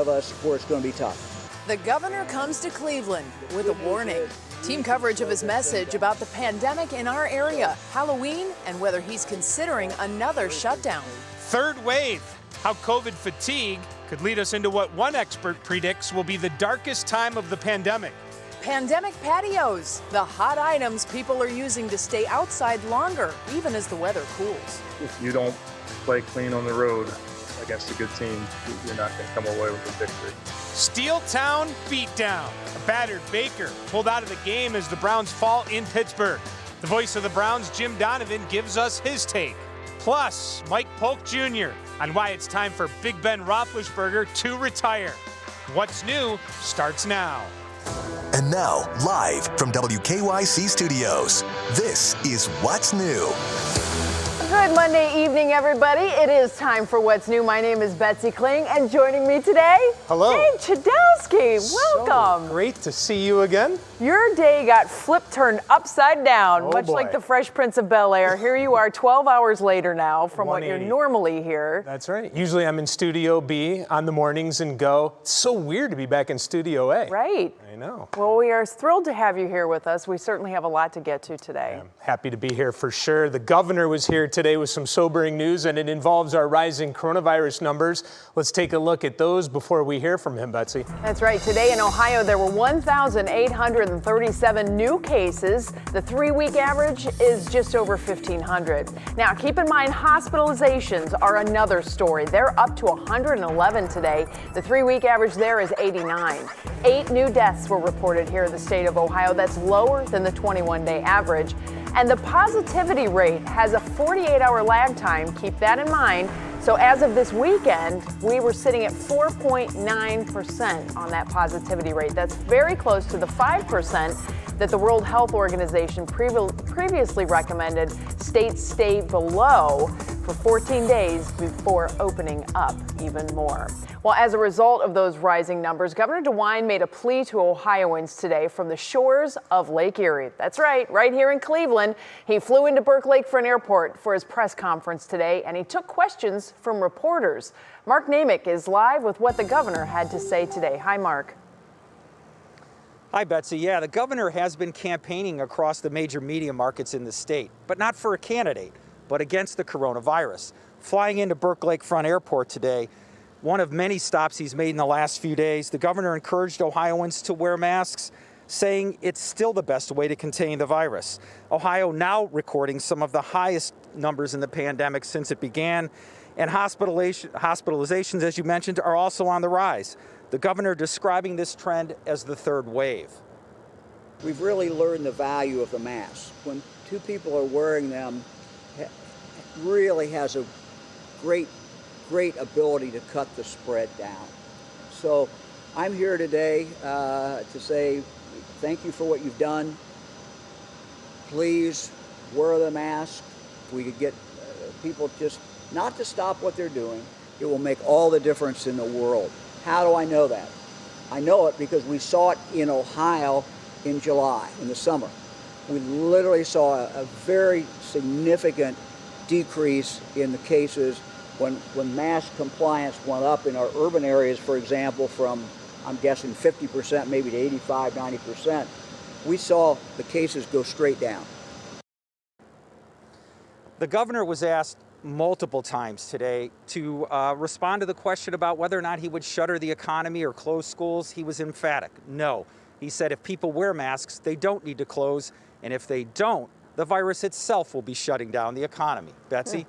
us where it's going to be tough. The governor comes to Cleveland with a warning. Team coverage of his message about the pandemic in our area, Halloween, and whether he's considering another shutdown. Third wave, how COVID fatigue could lead us into what one expert predicts will be the darkest time of the pandemic. Pandemic patios, the hot items people are using to stay outside longer, even as the weather cools. If you don't play clean on the road against a good team, you're not going to come away with a victory. Steel Town beatdown. A battered Baker pulled out of the game as the Browns fall in Pittsburgh. The voice of the Browns, Jim Donovan, gives us his take. Plus, Mike Polk Jr. on why it's time for Big Ben Roethlisberger to retire. What's new starts now. And now, live from WKYC Studios, this is What's New. Good Monday evening, everybody. It is time for What's New. My name is Betsy Kling, and joining me today, hello, Dave Chudowsky. Welcome. So great to see you again. Your day got turned upside down, oh much boy. like the Fresh Prince of Bel-Air. Here you are 12 hours later now from what you're normally here. That's right. Usually I'm in Studio B on the mornings and go. It's so weird to be back in Studio A. Right. I know. Well, we are thrilled to have you here with us. We certainly have a lot to get to today. I'm happy to be here for sure. The governor was here today with some sobering news, and it involves our rising coronavirus numbers. Let's take a look at those before we hear from him, Betsy. That's right. Today in Ohio, there were 1,837 new cases. The 3-week average is just over 1,500. Now, keep in mind, hospitalizations are another story. They're up to 111 today. The 3-week average there is 89. 8 new deaths were reported here in the state of Ohio. That's lower than the 21-day average. And the positivity rate has a 48-hour lag time. Keep that in mind. So as of this weekend, we were sitting at 4.9% on that positivity rate. That's very close to the 5% that the World Health Organization previously recommended states stay below for 14 days before opening up even more. Well, as a result of those rising numbers, Governor DeWine made a plea to Ohioans today from the shores of Lake Erie. That's right here in Cleveland. He flew into Burke Lakefront Airport for his press conference today, and he took questions from reporters. Mark Namick is live with what the governor had to say today. Hi, Mark. Hi, Betsy. Yeah, the governor has been campaigning across the major media markets in the state, but not for a candidate, but against the coronavirus. Flying into Burke Lakefront Airport today, one of many stops he's made in the last few days, the governor encouraged Ohioans to wear masks, saying it's still the best way to contain the virus. Ohio now recording some of the highest numbers in the pandemic since it began, and hospitalizations, as you mentioned, are also on the rise. The governor describing this trend as the third wave. We've really learned the value of the mask. When two people are wearing them, it really has a great ability to cut the spread down. So I'm here today to say thank you for what you've done. Please wear the mask. If we could get people just not to stop what they're doing, it will make all the difference in the world. How do I know that? I know it because we saw it in Ohio in July, in the summer. We literally saw a very significant decrease in the cases when mask compliance went up in our urban areas, for example, from, I'm guessing, 50% maybe to 85, 90%. We saw the cases go straight down. The governor was asked multiple times today to respond to the question about whether or not he would shutter the economy or close schools. He was emphatic. No. He said if people wear masks, they don't need to close. And if they don't, the virus itself will be shutting down the economy. Betsy?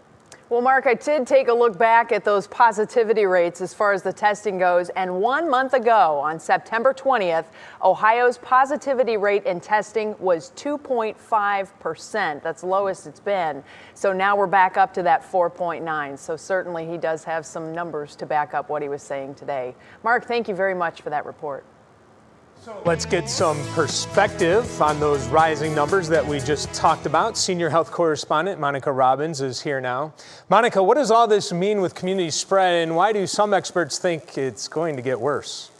Well, Mark, I did take a look back at those positivity rates as far as the testing goes. And 1 month ago, on September 20th, Ohio's positivity rate in testing was 2.5%. That's the lowest it's been. So now we're back up to that 4.9. So certainly he does have some numbers to back up what he was saying today. Mark, thank you very much for that report. Let's get some perspective on those rising numbers that we just talked about. Senior health correspondent Monica Robbins is here now. Monica, what does all this mean with community spread, and why do some experts think it's going to get worse?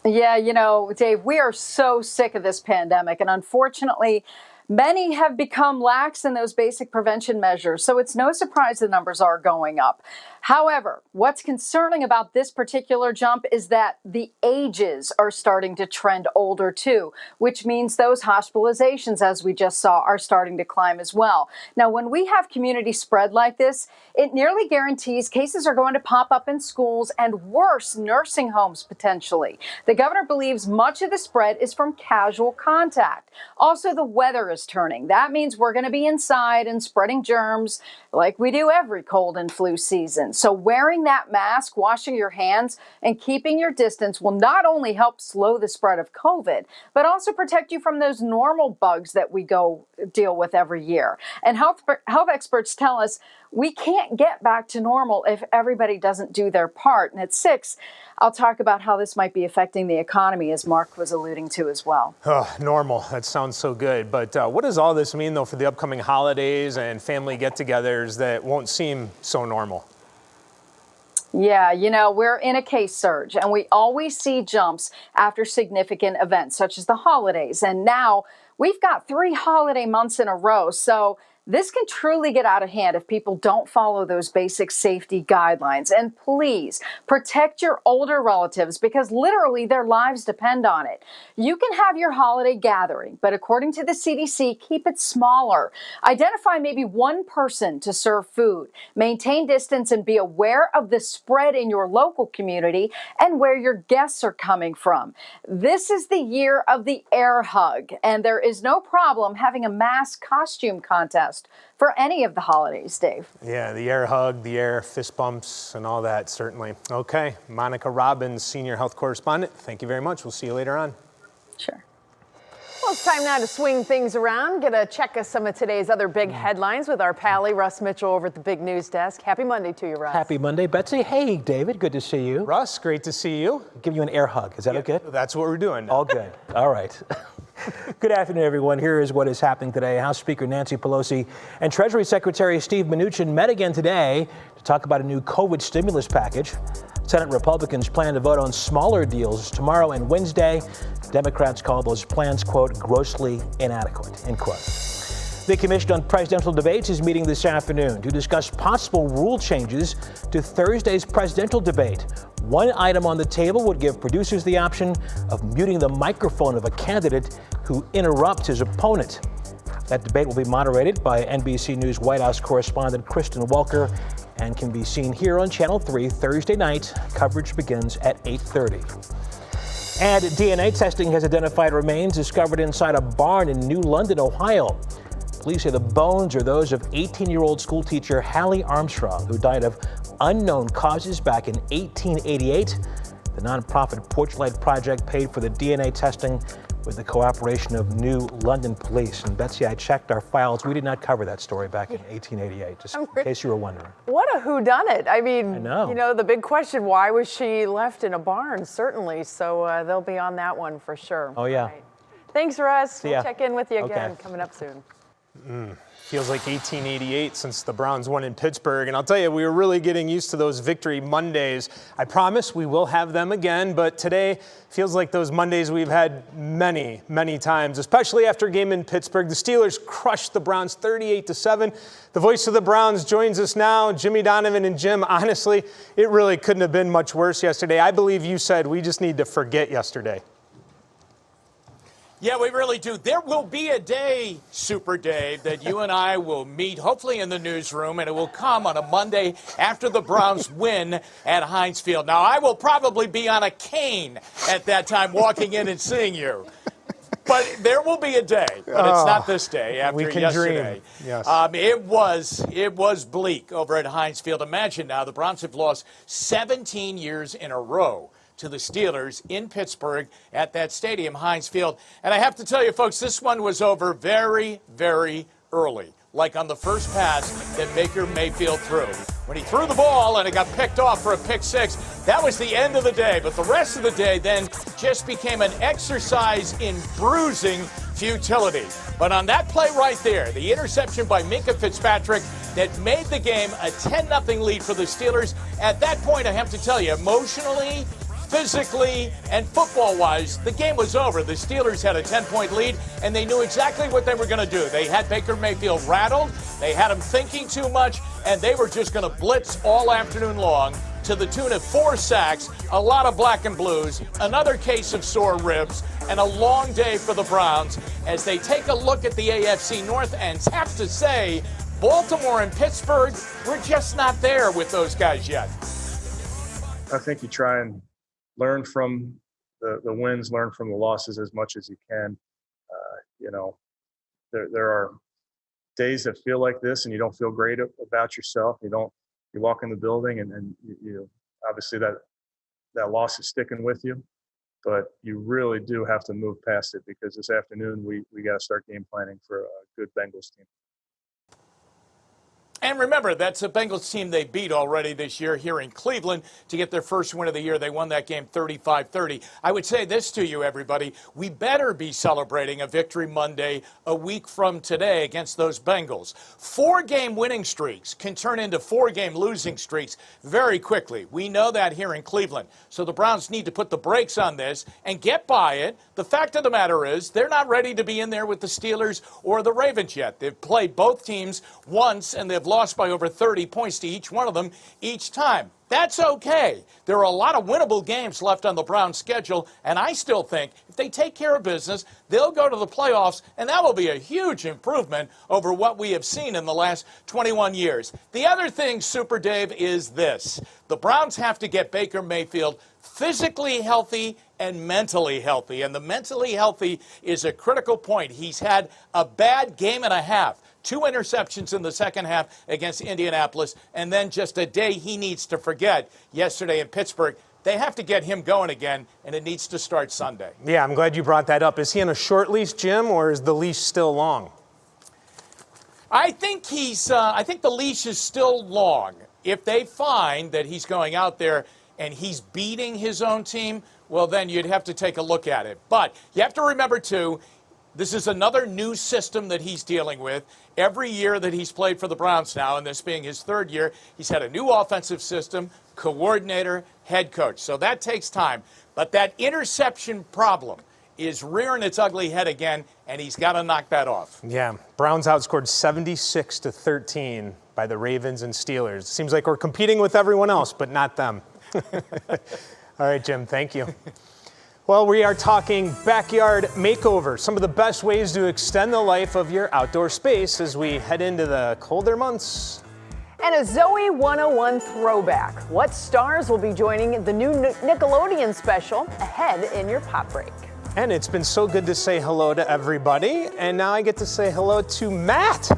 Yeah, you know, Dave, we are so sick of this pandemic, and unfortunately, many have become lax in those basic prevention measures, so it's no surprise the numbers are going up. However, what's concerning about this particular jump is that the ages are starting to trend older too, which means those hospitalizations, as we just saw, are starting to climb as well. Now, when we have community spread like this, it nearly guarantees cases are going to pop up in schools and worse, nursing homes potentially. The governor believes much of the spread is from casual contact. Also, the weather is turning. That means we're going to be inside and spreading germs like we do every cold and flu season. So wearing that mask, washing your hands, and keeping your distance will not only help slow the spread of COVID, but also protect you from those normal bugs that we go deal with every year. And health experts tell us we can't get back to normal if everybody doesn't do their part. And at 6, I'll talk about how this might be affecting the economy, as Mark was alluding to as well. Normal. That sounds so good. But what does all this mean, though, for the upcoming holidays and family get-togethers that won't seem so normal? Yeah, you know, we're in a case surge, and we always see jumps after significant events, such as the holidays. And now we've got 3 holiday months in a row. So this can truly get out of hand if people don't follow those basic safety guidelines. And please protect your older relatives because literally their lives depend on it. You can have your holiday gathering, but according to the CDC, keep it smaller. Identify maybe one person to serve food. Maintain distance and be aware of the spread in your local community and where your guests are coming from. This is the year of the air hug, and there is no problem having a mass costume contest for any of the holidays, Dave. Yeah, the air hug, the air fist bumps, and all that, certainly. Okay, Monica Robbins, senior health correspondent, thank you very much. We'll see you later on. Sure. Well, it's time now to swing things around. Get a check of some of today's other big headlines with our pally, Russ Mitchell, over at the Big News Desk. Happy Monday to you, Russ. Happy Monday, Betsy. Hey, David, good to see you. Russ, great to see you. Give you an air hug. Is that okay? That's what we're doing now. All good. All right. Good afternoon, everyone. Here is what is happening today. House Speaker Nancy Pelosi and Treasury Secretary Steve Mnuchin met again today to talk about a new COVID stimulus package. Senate Republicans plan to vote on smaller deals tomorrow and Wednesday. Democrats call those plans, quote, grossly inadequate, end quote. The Commission on Presidential Debates is meeting this afternoon to discuss possible rule changes to Thursday's presidential debate. One item on the table would give producers the option of muting the microphone of a candidate who interrupts his opponent. That debate will be moderated by NBC News White House correspondent Kristen Welker and can be seen here on Channel 3 Thursday night. Coverage begins at 8:30. And DNA testing has identified remains discovered inside a barn in New London, Ohio. Police say the bones are those of 18-year-old schoolteacher Hallie Armstrong, who died of unknown causes back in 1888. The nonprofit Porchlight Project paid for the DNA testing with the cooperation of New London Police. And Betsy, I checked our files. We did not cover that story back in 1888, just in case you were wondering. What a whodunit. I mean, I know. You know, the big question, why was she left in a barn? Certainly. So they'll be on that one for sure. Oh, yeah. Right. Thanks, Russ. We'll check in with you again Okay. coming up soon. Feels like 1888 since the Browns won in Pittsburgh. And I'll tell you, we were really getting used to those Victory Mondays. I promise we will have them again, but today feels like those Mondays we've had many, many times, especially after a game in Pittsburgh. The Steelers crushed the Browns 38-7. The voice of the Browns joins us now, Jimmy Donovan. And Jim, honestly, it really couldn't have been much worse yesterday. I believe you said we just need to forget yesterday. Yeah, we really do. There will be a day, Super Dave, that you and I will meet, hopefully in the newsroom, and it will come on a Monday after the Browns win at Heinz Field. Now, I will probably be on a cane at that time walking in and seeing you. But there will be a day, but it's not this day after we can yesterday. Dream. Yes. It was bleak over at Heinz Field. Imagine now the Browns have lost 17 years in a row to the Steelers in Pittsburgh at that stadium, Heinz Field. And I have to tell you, folks, this one was over very, very early, like on the first pass that Baker Mayfield threw. When he threw the ball and it got picked off for a pick six, that was the end of the day. But the rest of the day then just became an exercise in bruising futility. But on that play right there, the interception by Minkah Fitzpatrick that made the game a 10-0 lead for the Steelers. At that point, I have to tell you, emotionally, physically, and football-wise, the game was over. The Steelers had a 10-point lead, and they knew exactly what they were going to do. They had Baker Mayfield rattled. They had him thinking too much. and they were just going to blitz all afternoon long to the tune of 4 sacks, a lot of black and blues, another case of sore ribs, and a long day for the Browns as they take a look at the AFC North and have to say, Baltimore and Pittsburgh, we're just not there with those guys yet. I think you try and learn from the wins, learn from the losses as much as you can. There are days that feel like this and you don't feel great about yourself. You walk in the building and you obviously that loss is sticking with you, but you really do have to move past it because this afternoon we got to start game planning for a good Bengals team. And remember, that's a Bengals team they beat already this year here in Cleveland to get their first win of the year. They won that game 35-30. I would say this to you, everybody. We better be celebrating a victory Monday a week from today against those Bengals. 4-game winning streaks can turn into 4-game losing streaks very quickly. We know that here in Cleveland. So the Browns need to put the brakes on this and get by it. The fact of the matter is they're not ready to be in there with the Steelers or the Ravens yet. They've played both teams once, and they've lost by over 30 points to each one of them each time. That's okay. There are a lot of winnable games left on the Browns' schedule, and I still think if they take care of business, they'll go to the playoffs, and that will be a huge improvement over what we have seen in the last 21 years. The other thing, Super Dave, is this. The Browns have to get Baker Mayfield physically healthy and mentally healthy, and the mentally healthy is a critical point. He's had a bad game and a half. 2 interceptions in the second half against Indianapolis, and then just a day he needs to forget yesterday in Pittsburgh. They have to get him going again, and it needs to start Sunday. Yeah, I'm glad you brought that up. Is he on a short leash, Jim, or is the leash still long? I think the leash is still long. If they find that he's going out there and he's beating his own team, well, then you'd have to take a look at it. But you have to remember, too, this is another new system that he's dealing with. Every year that he's played for the Browns now, and this being his 3rd year, he's had a new offensive system, coordinator, head coach. So that takes time. But that interception problem is rearing its ugly head again, and he's got to knock that off. Yeah, Browns outscored 76-13 by the Ravens and Steelers. Seems like we're competing with everyone else, but not them. All right, Jim, thank you. Well, we are talking backyard makeover, some of the best ways to extend the life of your outdoor space as we head into the colder months. And a Zoe 101 throwback. What stars will be joining the new Nickelodeon special ahead in your pop break? And it's been so good to say hello to everybody, and now I get to say hello to Matt.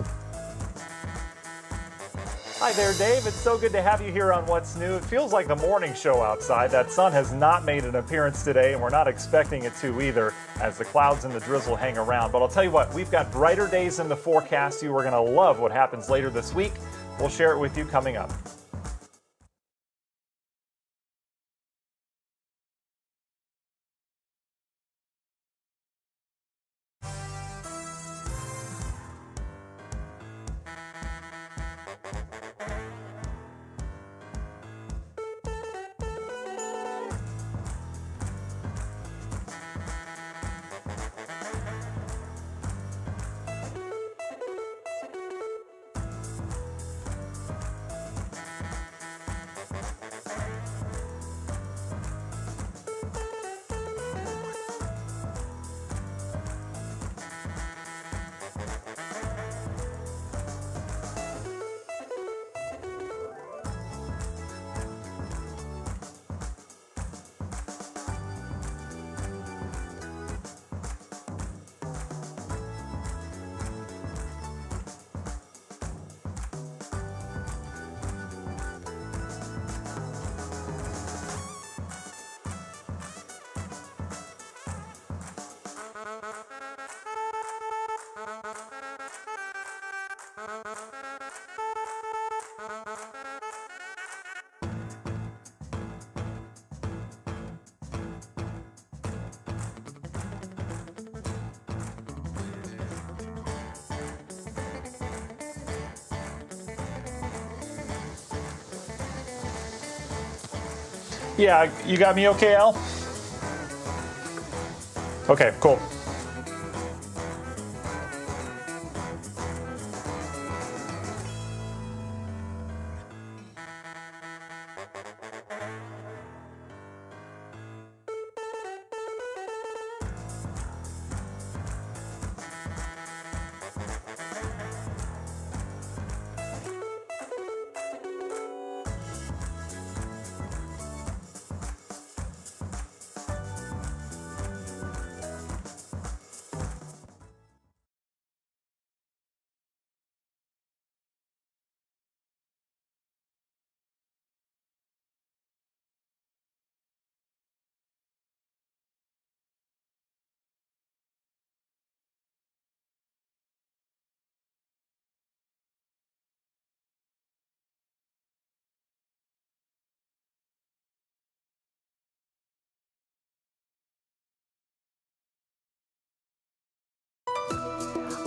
Hi there, Dave. It's so good to have you here on What's New. It feels like the morning show outside. That sun has not made an appearance today, and we're not expecting it to either, as the clouds and the drizzle hang around. But I'll tell you what, we've got brighter days in the forecast. You are going to love what happens later this week. We'll share it with you coming up. Yeah, you got me okay, Al? Okay, cool.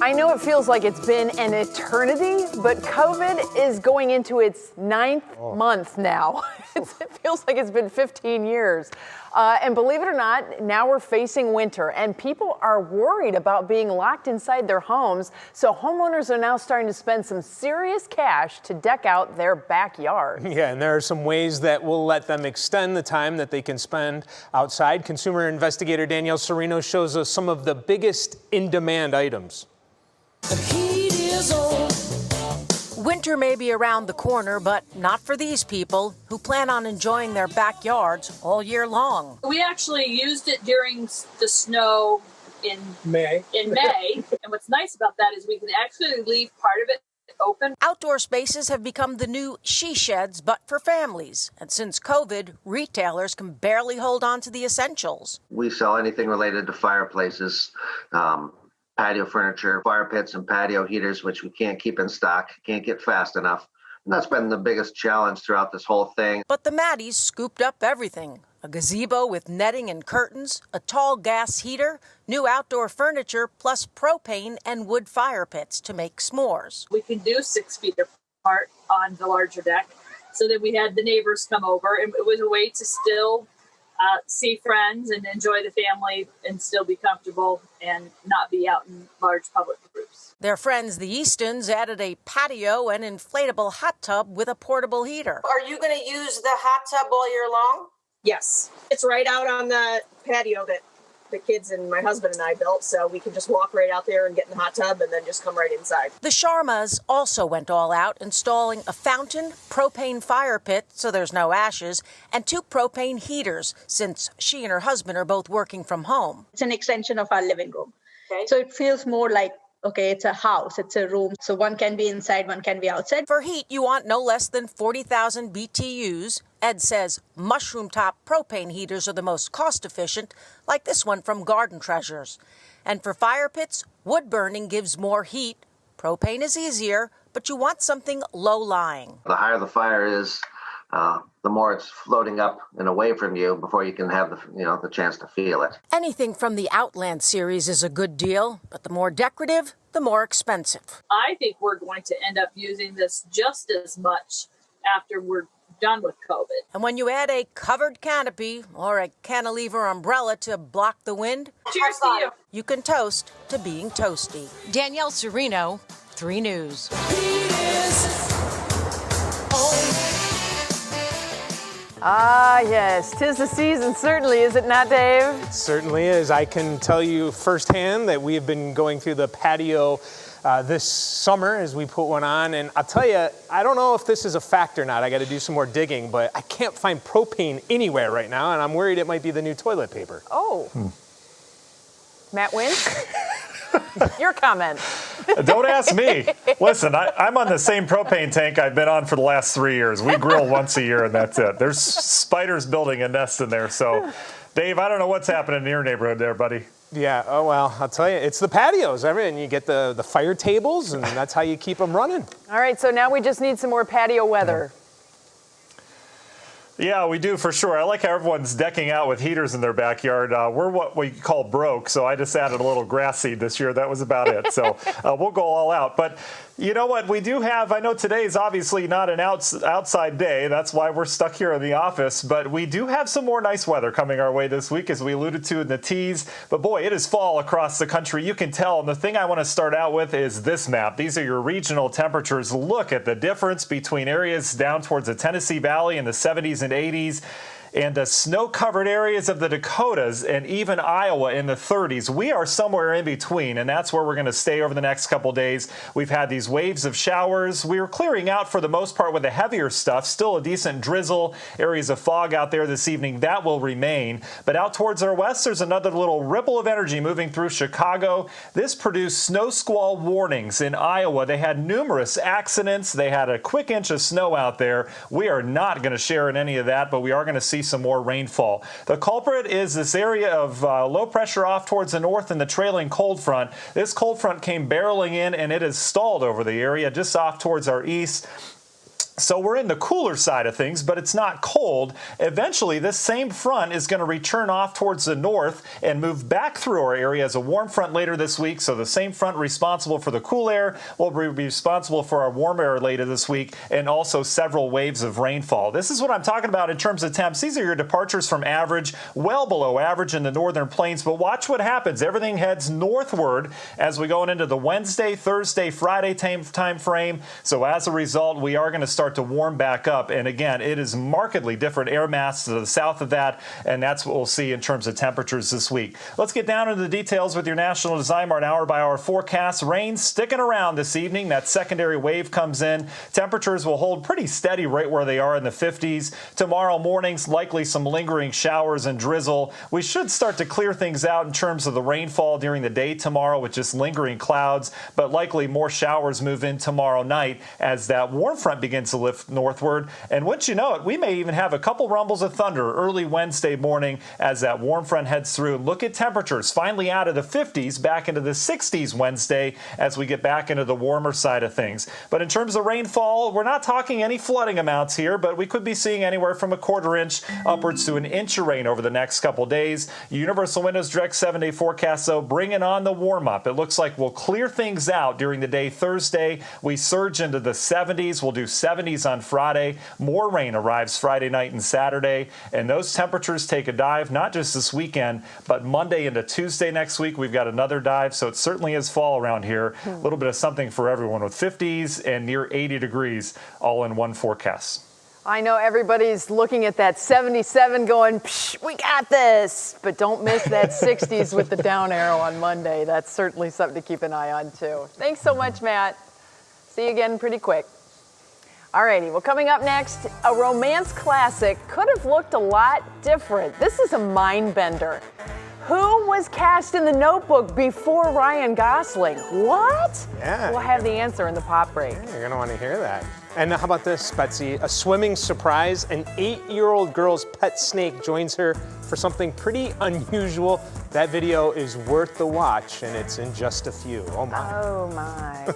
I know it feels like it's been an eternity, but COVID is going into its 9th month now. It feels like it's been 15 years. And believe it or not, now we're facing winter, and people are worried about being locked inside their homes. So homeowners are now starting to spend some serious cash to deck out their backyard. Yeah, and there are some ways that will let them extend the time that they can spend outside. Consumer investigator Danielle Serino shows us some of the biggest in-demand items. The heat is on. Winter may be around the corner, but not for these people who plan on enjoying their backyards all year long. We actually used it during the snow in May. And what's nice about that is we can actually leave part of it open. Outdoor spaces have become the new she sheds, but for families. And since COVID, retailers can barely hold on to the essentials. We sell anything related to fireplaces, patio furniture, fire pits, and patio heaters, which we can't keep in stock, can't get fast enough. And that's been the biggest challenge throughout this whole thing. But the Maddies scooped up everything. A gazebo with netting and curtains, a tall gas heater, new outdoor furniture, plus propane and wood fire pits to make s'mores. We can do 6 feet apart on the larger deck. So that we had the neighbors come over, and it was a way to still see friends and enjoy the family and still be comfortable and not be out in large public groups. Their friends, the Eastons, added a patio and inflatable hot tub with a portable heater. Are you going to use the hot tub all year long? Yes. It's right out on the patio that the kids and my husband and I built, so we can just walk right out there and get in the hot tub and then just come right inside. The Sharmas also went all out, installing a fountain, propane fire pit so there's no ashes, and 2 propane heaters, since she and her husband are both working from home. It's an extension of our living room. Okay. So it feels more like, okay, it's a house, it's a room. So one can be inside, one can be outside. For heat, you want no less than 40,000 BTUs. Ed says mushroom top propane heaters are the most cost efficient, like this one from Garden Treasures. And for fire pits, wood burning gives more heat. Propane is easier, but you want something low-lying. The higher the fire is, the more it's floating up and away from you before you can have the chance to feel it. Anything from the Outland series is a good deal, but the more decorative, the more expensive. I think we're going to end up using this just as much after we're done with COVID. And when you add a covered canopy or a cantilever umbrella to block the wind, cheers to you. You can toast to being toasty. Danielle Serino, 3 News. Ah, yes, 'tis the season, certainly, is it not, Dave? It certainly is. I can tell you firsthand that we have been going through the patio this summer as we put one on, and I'll tell you, I don't know if this is a fact or not. I got to do some more digging, but I can't find propane anywhere right now, and I'm worried it might be the new toilet paper. Oh. Matt wins? Your comment. Don't ask me. Listen, I'm on the same propane tank I've been on for the last 3 years. We grill once a year, and that's it. There's spiders building a nest in there. So, Dave, I don't know what's happening in your neighborhood there, buddy. Yeah, oh well, I'll tell you, it's the patios. And you get the fire tables, and that's how you keep them running. All right, so now we just need some more patio weather. Yeah, we do for sure. I like how everyone's decking out with heaters in their backyard. We're what we call broke, so I just added a little grass seed this year. That was about it. So we'll go all out. But you know what? We do have, I know today is obviously not an outside day. That's why we're stuck here in the office. But we do have some more nice weather coming our way this week, as we alluded to in the tease. But boy, it is fall across the country. You can tell. And the thing I want to start out with is this map. These are your regional temperatures. Look at the difference between areas down towards the Tennessee Valley in the 70s and 80s. And the snow-covered areas of the Dakotas and even Iowa in the 30s. We are somewhere in between, and that's where we're going to stay over the next couple days. We've had these waves of showers. We are clearing out for the most part with the heavier stuff. Still a decent drizzle, areas of fog out there this evening. That will remain. But out towards our west, there's another little ripple of energy moving through Chicago. This produced snow squall warnings in Iowa. They had numerous accidents. They had a quick inch of snow out there. We are not going to share in any of that, but we are going to see some more rainfall. The culprit is this area of low pressure off towards the north and the trailing cold front. This cold front came barreling in, and it has stalled over the area just off towards our east. So we're in the cooler side of things, but it's not cold. Eventually, this same front is going to return off towards the north and move back through our area as a warm front later this week. So the same front responsible for the cool air will be responsible for our warm air later this week, and also several waves of rainfall. This is what I'm talking about in terms of temps. These are your departures from average, well below average in the northern plains. But watch what happens. Everything heads northward as we go into the Wednesday, Thursday, Friday time frame. So as a result, we are going to start to warm back up. And again, it is markedly different air mass to the south of that, and that's what we'll see in terms of temperatures this week. Let's get down into the details with your National Design Mart hour-by-hour forecast. Rain sticking around this evening. That secondary wave comes in. Temperatures will hold pretty steady right where they are in the 50s. Tomorrow morning's likely some lingering showers and drizzle. We should start to clear things out in terms of the rainfall during the day tomorrow with just lingering clouds, but likely more showers move in tomorrow night as that warm front begins to lift northward. And once you know it, we may even have a couple rumbles of thunder early Wednesday morning as that warm front heads through. Look at temperatures finally out of the 50s back into the 60s Wednesday as we get back into the warmer side of things. But in terms of rainfall, we're not talking any flooding amounts here, but we could be seeing anywhere from a quarter inch upwards to an inch of rain over the next couple days. Universal Windows Direct 7-day forecast, though, bringing on the warm-up. It looks like we'll clear things out during the day Thursday. We surge into the 70s. We'll do 70s on Friday. More rain arrives Friday night and Saturday, and those temperatures take a dive not just this weekend, but Monday into Tuesday next week. We've got another dive, so it certainly is fall around here. A little bit of something for everyone with 50s and near 80 degrees all in one forecast. I know everybody's looking at that 77 going, psh, we got this. But don't miss that 60s with the down arrow on Monday. That's certainly something to keep an eye on, too. Thanks so much, Matt. See you again pretty quick. Alrighty, well, coming up next, a romance classic could have looked a lot different. This is a mind bender. Who was cast in The Notebook before Ryan Gosling? What? Yeah. We'll have the answer in the pop break. Yeah, you're going to want to hear that. And how about this, Betsy? A swimming surprise. An 8-year-old girl's pet snake joins her for something pretty unusual. That video is worth the watch, and it's in just a few. Oh, my. Oh, my.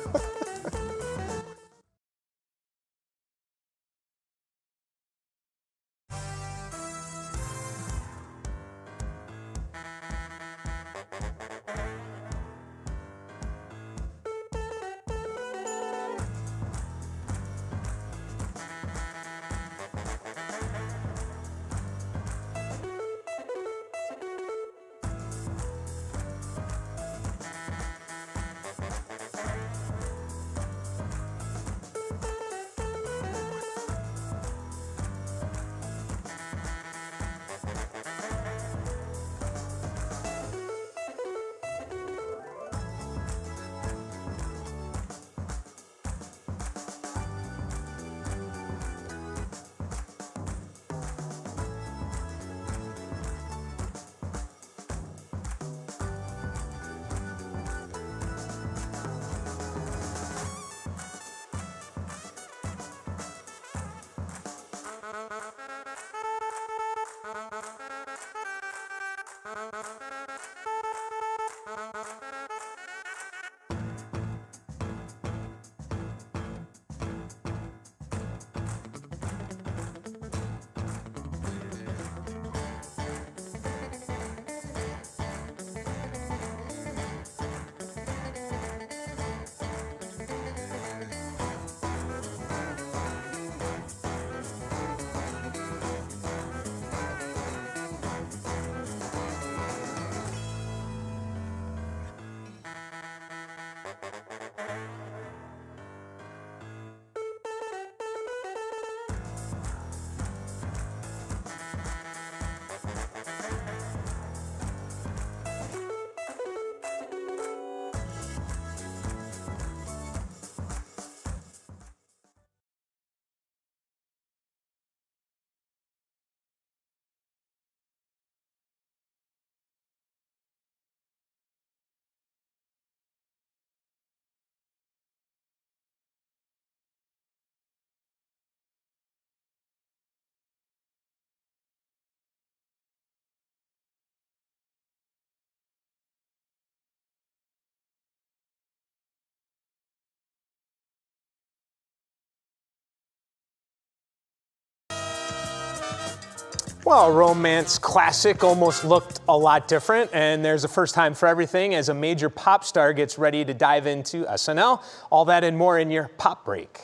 Well, a romance classic almost looked a lot different, and there's a first time for everything as a major pop star gets ready to dive into SNL. All that and more in your Pop Break.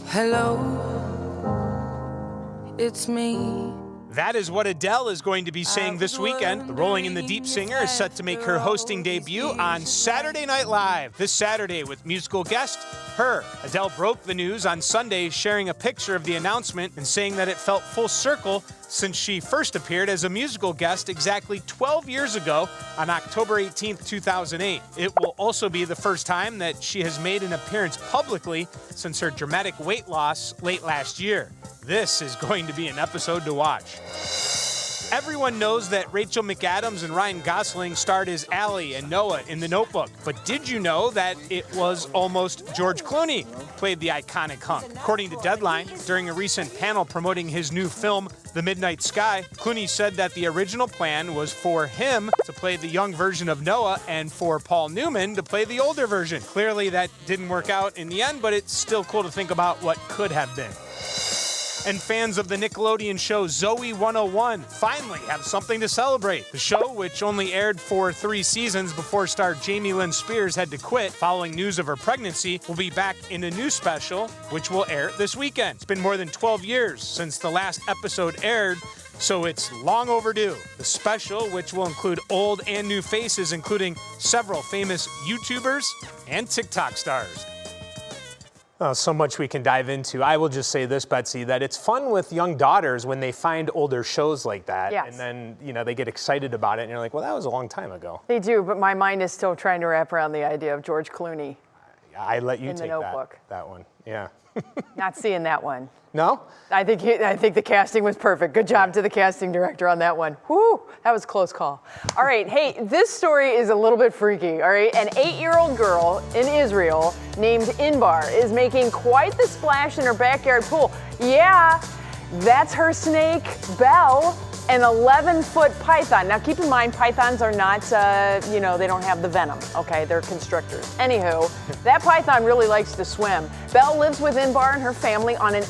Hello, it's me. That is what Adele is going to be saying this weekend. The Rolling in the Deep singer is set to make her hosting debut on Saturday Night Live this Saturday with musical guest her. Adele broke the news on Sunday, sharing a picture of the announcement and saying that it felt full circle since she first appeared as a musical guest exactly 12 years ago on October 18th, 2008. It will also be the first time that she has made an appearance publicly since her dramatic weight loss late last year. This is going to be an episode to watch. Everyone knows that Rachel McAdams and Ryan Gosling starred as Allie and Noah in The Notebook. But did you know that it was almost George Clooney who played the iconic hunk? According to Deadline, during a recent panel promoting his new film, The Midnight Sky, Clooney said that the original plan was for him to play the young version of Noah and for Paul Newman to play the older version. Clearly that didn't work out in the end, but it's still cool to think about what could have been. And fans of the Nickelodeon show Zoe 101 finally have something to celebrate. The show, which only aired for 3 seasons before star Jamie Lynn Spears had to quit following news of her pregnancy, will be back in a new special, which will air this weekend. It's been more than 12 years since the last episode aired, so it's long overdue. The special, which will include old and new faces, including several famous YouTubers and TikTok stars. Oh, so much we can dive into. I will just say this, Betsy, that it's fun with young daughters when they find older shows like that. Yes. And then, they get excited about it and you're like, well, that was a long time ago. They do, but my mind is still trying to wrap around the idea of George Clooney. I let you in take The Notebook. that one. Yeah. Not seeing that one. No? I think the casting was perfect. Good job to the casting director on that one. Whew, that was a close call. All right, hey, this story is a little bit freaky, all right? An 8-year-old girl in Israel named Inbar is making quite the splash in her backyard pool. Yeah, that's her snake, Belle, an 11-foot python. Now, keep in mind, pythons are not, they don't have the venom, okay? They're constrictors. Anywho, that python really likes to swim. Belle lives with Inbar and her family on an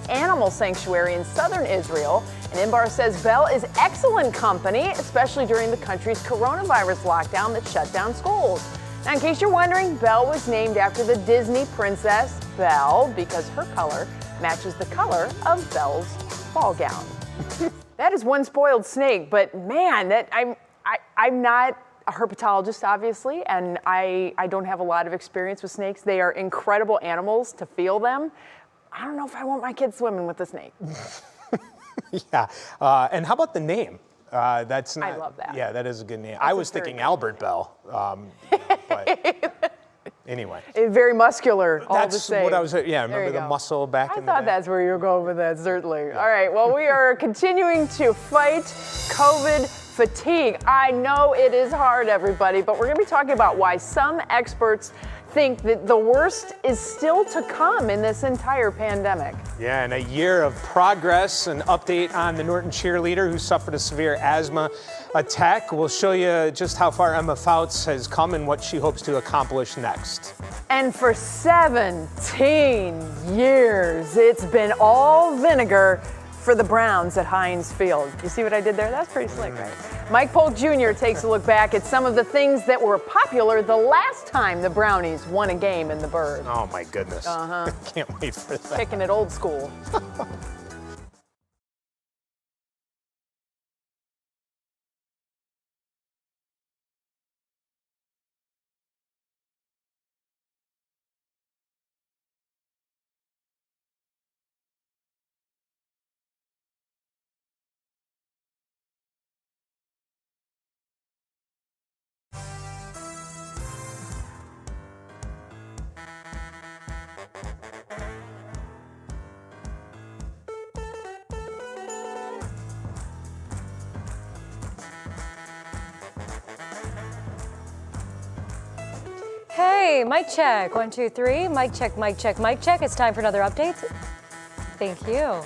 animal sanctuary in southern Israel. And Inbar says Belle is excellent company, especially during the country's coronavirus lockdown that shut down schools. Now, in case you're wondering, Belle was named after the Disney princess Belle because her color matches the color of Belle's ball gown. That is one spoiled snake, but man, I'm not a herpetologist, obviously, and I don't have a lot of experience with snakes. They are incredible animals to feel them. I don't know if I want my kids swimming with a snake. Yeah, and how about the name? That's not. I love that. Yeah, that is a good name. That's I was thinking Albert Bell, but anyway. Very muscular, all the same. That's what I was, remember the muscle back in the day? I thought that's where you were going with that, certainly. Yeah. All right, well, we are continuing to fight COVID fatigue. I know it is hard, everybody, but we're going to be talking about why some experts think that the worst is still to come in this entire pandemic. Yeah, and a year of progress, an update on the Norton cheerleader who suffered a severe asthma attack. We'll show you just how far Emma Fouts has come and what she hopes to accomplish next. And for 17 years, it's been all vinegar for the Browns at Heinz Field. You see what I did there? That's pretty slick, right? Mike Polk Jr. takes a look back at some of the things that were popular the last time the Brownies won a game in the Bird. Oh my goodness. Uh-huh. Can't wait for that. Kicking it old school. Hey, mic check. 1, 2, 3. Mic check, mic check, mic check. It's time for another update. Thank you.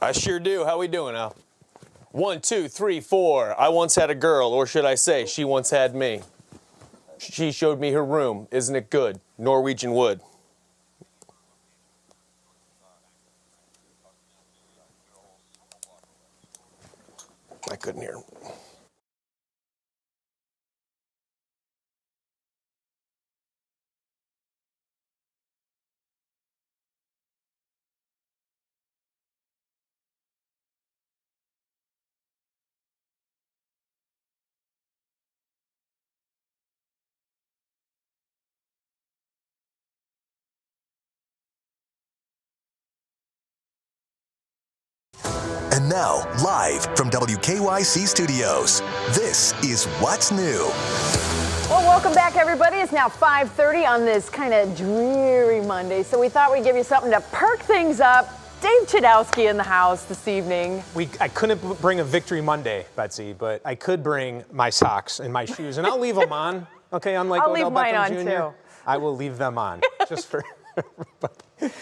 I sure do. How we doing, Al? 1, 2, 3, 4. I once had a girl, or should I say, she once had me. She showed me her room. Isn't it good? Norwegian wood. I couldn't hear him. And now, live from WKYC Studios, this is What's New. Well, welcome back, everybody. It's now 5:30 on this kind of dreary Monday, so we thought we'd give you something to perk things up. Dave Chudowsky in the house this evening. I couldn't bring a Victory Monday, Betsy, but I could bring my socks and my shoes, and I'll leave them on. Okay, unlike I'll Odell leave mine Beckham on, Jr., too. I will leave them on just for everybody.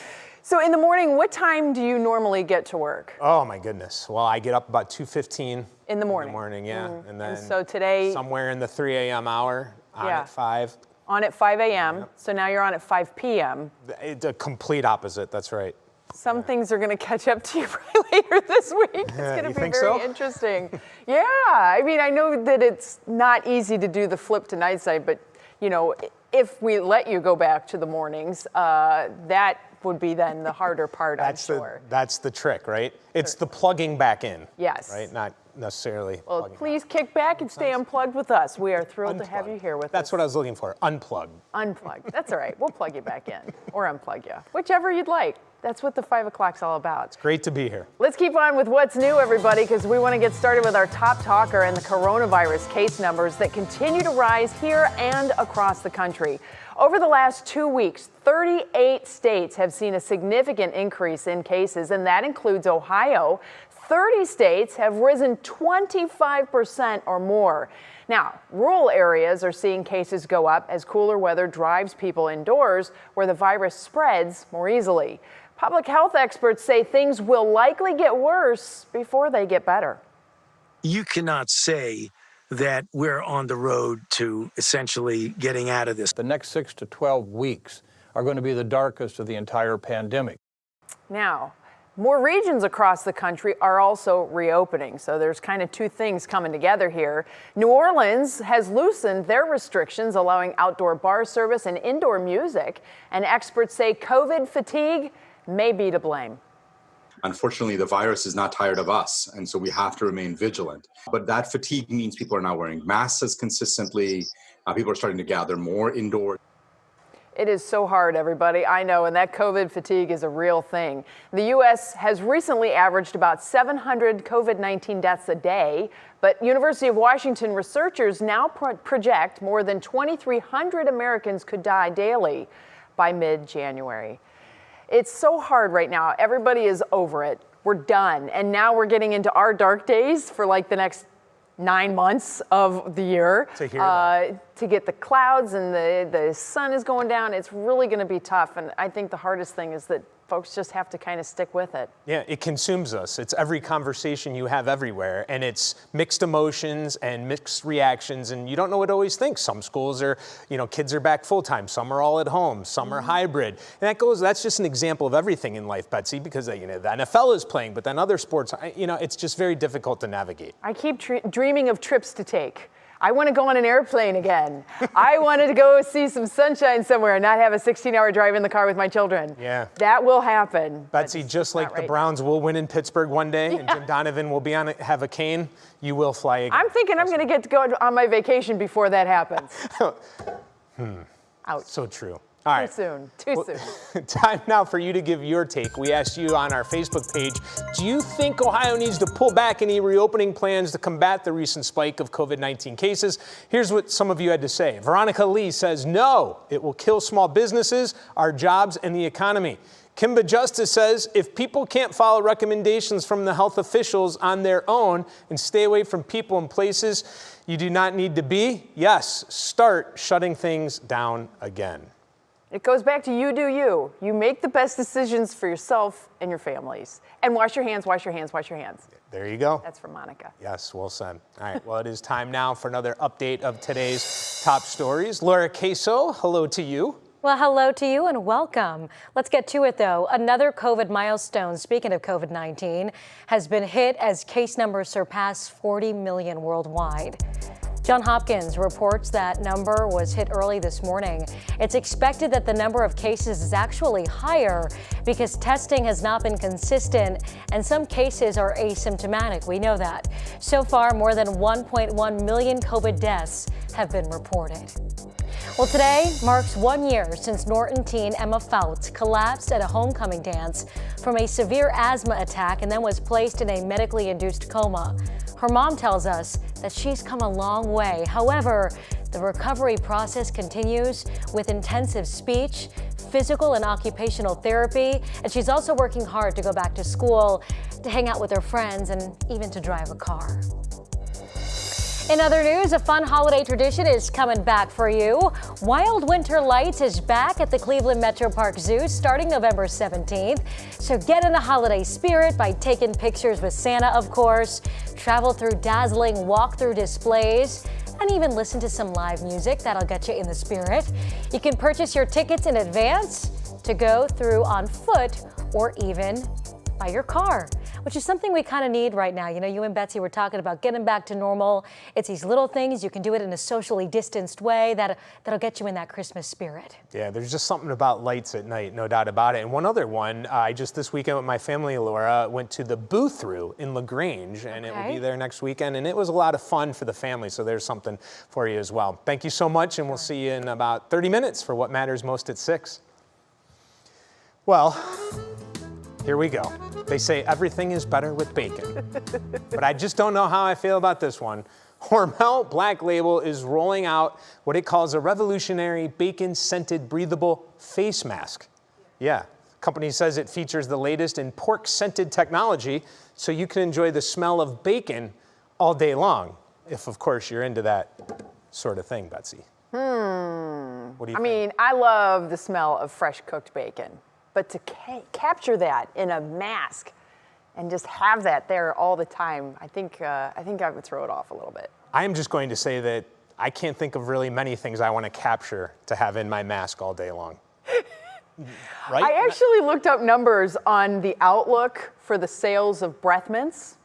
So in the morning, what time do you normally get to work? Oh my goodness. Well, I get up about 2:15 in the morning. Yeah, Mm-hmm. and then so today, somewhere in the 3 a.m. hour, on at 5. On at 5 a.m. Yep. So now you're on at 5 p.m. It's a complete opposite. That's right. Some things are going to catch up to you probably later this week. It's going to be very interesting. Yeah, I mean, I know that it's not easy to do the flip to night side, but you know, if we let you go back to the mornings, that would be then the harder part, I'm sure. That's the trick, right? It's the plugging back in. Yes. Right? Not necessarily Well, please kick back and stay unplugged with us. We are thrilled to have you here with us. That's what I was looking for. Unplug. Unplugged. That's all right. We'll plug you back in or unplug you, whichever you'd like. That's what the 5 o'clock's all about. It's great to be here. Let's keep on with what's new, everybody, because we want to get started with our top talker and the coronavirus case numbers that continue to rise here and across the country. Over the last 2 weeks, 38 states have seen a significant increase in cases, and that includes Ohio. 30 states have risen 25% or more. Now, rural areas are seeing cases go up as cooler weather drives people indoors where the virus spreads more easily. Public health experts say things will likely get worse before they get better. You cannot say that we're on the road to essentially getting out of this. The next 6 to 12 weeks are going to be the darkest of the entire pandemic. Now, more regions across the country are also reopening, so there's kind of two things coming together here. New Orleans has loosened their restrictions, allowing outdoor bar service and indoor music, and experts say COVID fatigue may be to blame. Unfortunately, the virus is not tired of us, and so we have to remain vigilant. But that fatigue means people are now wearing masks as consistently. People are starting to gather more indoors. It is so hard, everybody. I know, and that COVID fatigue is a real thing. The U.S. has recently averaged about 700 COVID-19 deaths a day, but University of Washington researchers now project more than 2,300 Americans could die daily by mid-January. It's so hard right now. Everybody is over it. We're done. And now we're getting into our dark days for like the next 9 months of the year. To hear that. To get the clouds and the sun is going down. It's really going to be tough. And I think the hardest thing is that folks just have to kind of stick with it. Yeah, it consumes us. It's every conversation you have everywhere, and it's mixed emotions and mixed reactions, and you don't know what to always think. Some schools are, kids are back full-time. Some are all at home. Some are hybrid. And that's just an example of everything in life, Betsy, because, the NFL is playing, but then other sports, it's just very difficult to navigate. I keep dreaming of trips to take. I want to go on an airplane again. I wanted to go see some sunshine somewhere and not have a 16-hour drive in the car with my children. Yeah. That will happen. Betsy, just like the Browns will win in Pittsburgh one day and Jim Donovan will have a cane, you will fly again. I'm thinking I'm going to get to go on my vacation before that happens. Ouch. So true. All right. Too soon. Time now for you to give your take. We asked you on our Facebook page, do you think Ohio needs to pull back any reopening plans to combat the recent spike of COVID-19 cases? Here's what some of you had to say. Veronica Lee says, no, it will kill small businesses, our jobs, and the economy. Kimba Justice says, if people can't follow recommendations from the health officials on their own and stay away from people and places you do not need to be, yes, start shutting things down again. It goes back to you do you. You make the best decisions for yourself and your families. And wash your hands, wash your hands, wash your hands. There you go. That's from Monica. Yes, well said. All right, well, it is time now for another update of today's top stories. Laura Queso, hello to you. Well, hello to you and welcome. Let's get to it, though. Another COVID milestone, speaking of COVID-19, has been hit as case numbers surpass 40 million worldwide. Johns Hopkins reports that number was hit early this morning. It's expected that the number of cases is actually higher because testing has not been consistent and some cases are asymptomatic. We know that. So far, more than 1.1 million COVID deaths have been reported. Well, today marks 1 year since Norton teen Emma Fouts collapsed at a homecoming dance from a severe asthma attack and then was placed in a medically induced coma. Her mom tells us that she's come a long way. However, the recovery process continues with intensive speech, physical and occupational therapy, and she's also working hard to go back to school, to hang out with her friends, and even to drive a car. In other news, a fun holiday tradition is coming back for you. Wild Winter Lights is back at the Cleveland Metropark Zoo starting November 17th. So get in the holiday spirit by taking pictures with Santa, of course, travel through dazzling walk-through displays, and even listen to some live music. That'll get you in the spirit. You can purchase your tickets in advance to go through on foot or even by your car, which is something we kind of need right now. You know, you and Betsy were talking about getting back to normal. It's these little things. You can do it in a socially distanced way that'll get you in that Christmas spirit. Yeah, there's just something about lights at night, no doubt about it. And one other one, I just this weekend with my family, Laura, went to the Boo-Through in LaGrange, and it will be there next weekend. And it was a lot of fun for the family, so there's something for you as well. Thank you so much, and we'll see you in about 30 minutes for What Matters Most at 6. Well, here we go. They say everything is better with bacon, but I just don't know how I feel about this one. Hormel Black Label is rolling out what it calls a revolutionary bacon-scented breathable face mask. Yeah, the company says it features the latest in pork-scented technology, so you can enjoy the smell of bacon all day long, if of course you're into that sort of thing, Betsy. What do you think? I mean, I love the smell of fresh cooked bacon. But to capture that in a mask and just have that there all the time, I think I would throw it off a little bit. I am just going to say that I can't think of really many things I want to capture to have in my mask all day long. Right? I actually looked up numbers on the outlook for the sales of breath mints.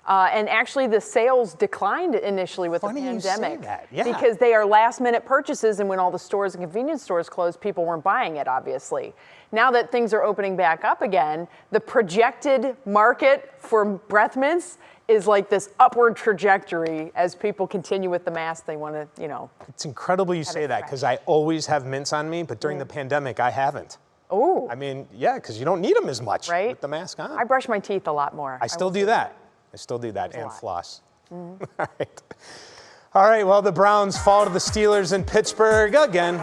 And actually, the sales declined initially with the pandemic because they are last-minute purchases, and when all the stores and convenience stores closed, people weren't buying it, obviously. Now that things are opening back up again, the projected market for breath mints is like this upward trajectory as people continue with the mask. They want to, you know. It's incredible you say that because I always have mints on me, but during the pandemic, I haven't. Oh. I mean, yeah, because you don't need them as much with the mask on. I brush my teeth a lot more. I still do that. I still do that and floss. All right, well, the Browns fall to the Steelers in Pittsburgh again.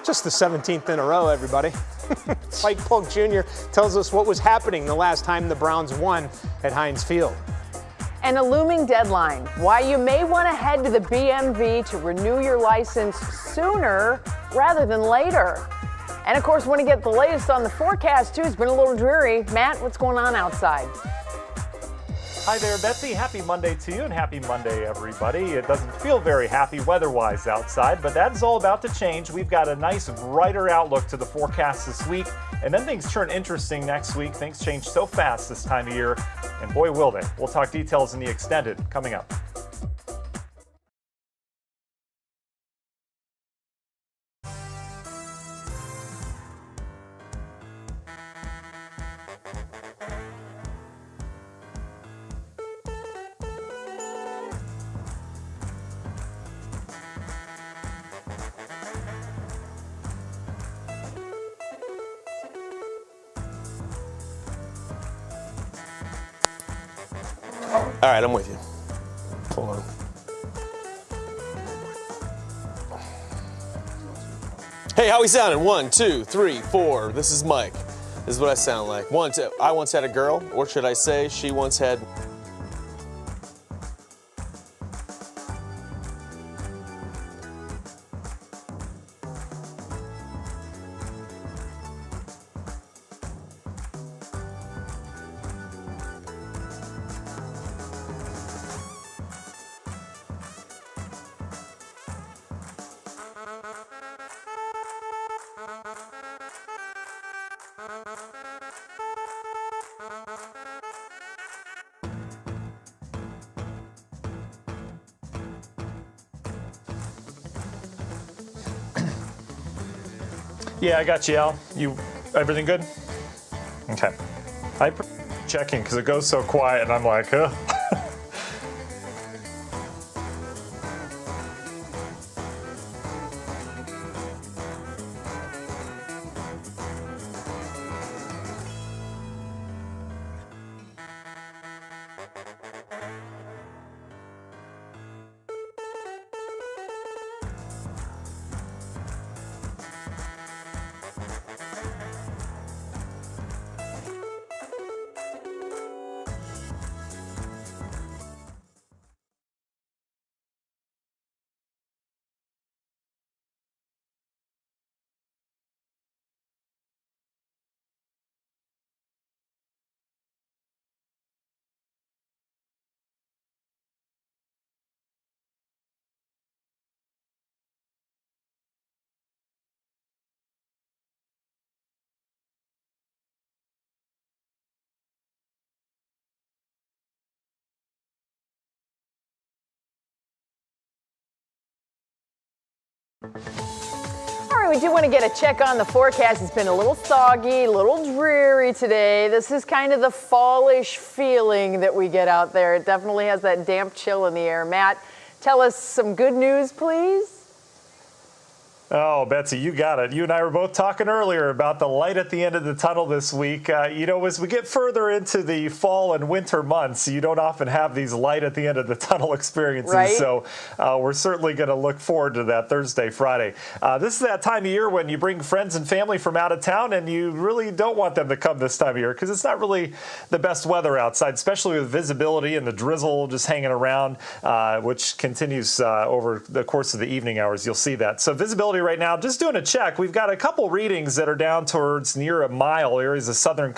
Just the 17th in a row, everybody. Mike Polk Jr. tells us what was happening the last time the Browns won at Heinz Field. And a looming deadline. Why you may want to head to the BMV to renew your license sooner rather than later. And of course, want to get the latest on the forecast, too. It's been a little dreary. Matt, what's going on outside? Hi there, Betsy. Happy Monday to you and happy Monday, everybody. It doesn't feel very happy weather-wise outside, but that is all about to change. We've got a nice, brighter outlook to the forecast this week, and then things turn interesting next week. Things change so fast this time of year, and boy, will they. We'll talk details in the extended coming up. All right, I'm with you. Hold on. Hey, how we sounding? 1, 2, 3, 4. This is Mike. This is what I sound like. 1, 2. I once had a girl, or should I say, she once had. Yeah, I got you, Al. Everything good? Okay. I checking because it goes so quiet, and I'm like, huh. All right, we do want to get a check on the forecast. It's been a little soggy, a little dreary today. This is kind of the fallish feeling that we get out there. It definitely has that damp chill in the air. Matt, tell us some good news, please. Oh, Betsy, you got it. You and I were both talking earlier about the light at the end of the tunnel this week. As we get further into the fall and winter months, you don't often have these light at the end of the tunnel experiences. Right? So we're certainly going to look forward to that Thursday, Friday. This is that time of year when you bring friends and family from out of town, and you really don't want them to come this time of year because it's not really the best weather outside, especially with visibility and the drizzle just hanging around, which continues over the course of the evening hours. You'll see that. So visibility right now, just doing a check. We've got a couple readings that are down towards near a mile areas of southern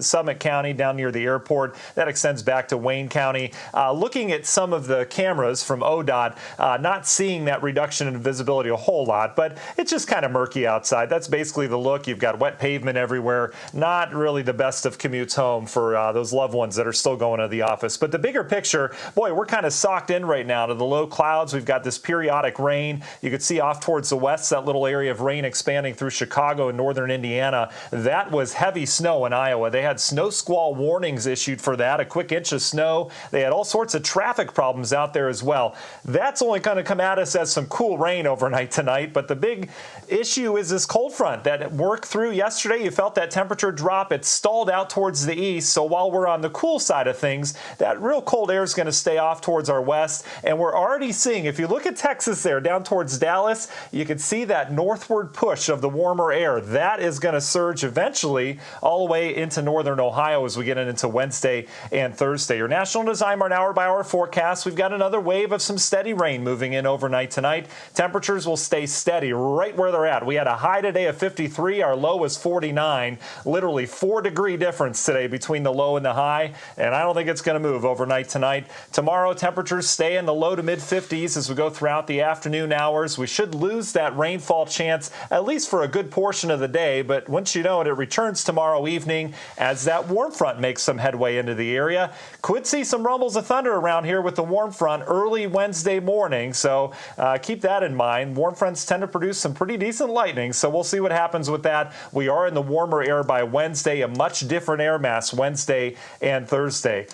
Summit County down near the airport. That extends back to Wayne County. Looking at some of the cameras from ODOT, not seeing that reduction in visibility a whole lot, but it's just kind of murky outside. That's basically the look. You've got wet pavement everywhere. Not really the best of commutes home for those loved ones that are still going to the office. But the bigger picture, boy, we're kind of socked in right now to the low clouds. We've got this periodic rain. You could see off towards the west, that little area of rain expanding through Chicago and northern Indiana. That was heavy snow in Iowa. They had snow squall warnings issued for that, a quick inch of snow. They had all sorts of traffic problems out there as well. That's only going to come at us as some cool rain overnight tonight, but the big issue is this cold front that worked through yesterday. You felt that temperature drop. It stalled out towards the east, so while we're on the cool side of things, that real cold air is going to stay off towards our west, and we're already seeing, if you look at Texas there, down towards Dallas, you can see that northward push of the warmer air. That is going to surge eventually all the way into northern Ohio as we get into Wednesday and Thursday. Your National Design hour-by-hour forecast, we've got another wave of some steady rain moving in overnight tonight. Temperatures will stay steady right where they're at. We had a high today of 53. Our low was 49. Literally 4-degree difference today between the low and the high, and I don't think it's going to move overnight tonight. Tomorrow, temperatures stay in the low to mid-50s as we go throughout the afternoon hours. We should lose that rainfall chance at least for a good portion of the day, but once you know it, it returns tomorrow evening as that warm front makes some headway into the area. Could see some rumbles of thunder around here with the warm front early Wednesday morning, so keep that in mind. Warm fronts tend to produce some pretty decent lightning, so we'll see what happens with that. We are in the warmer air by Wednesday, a much different air mass Wednesday and Thursday.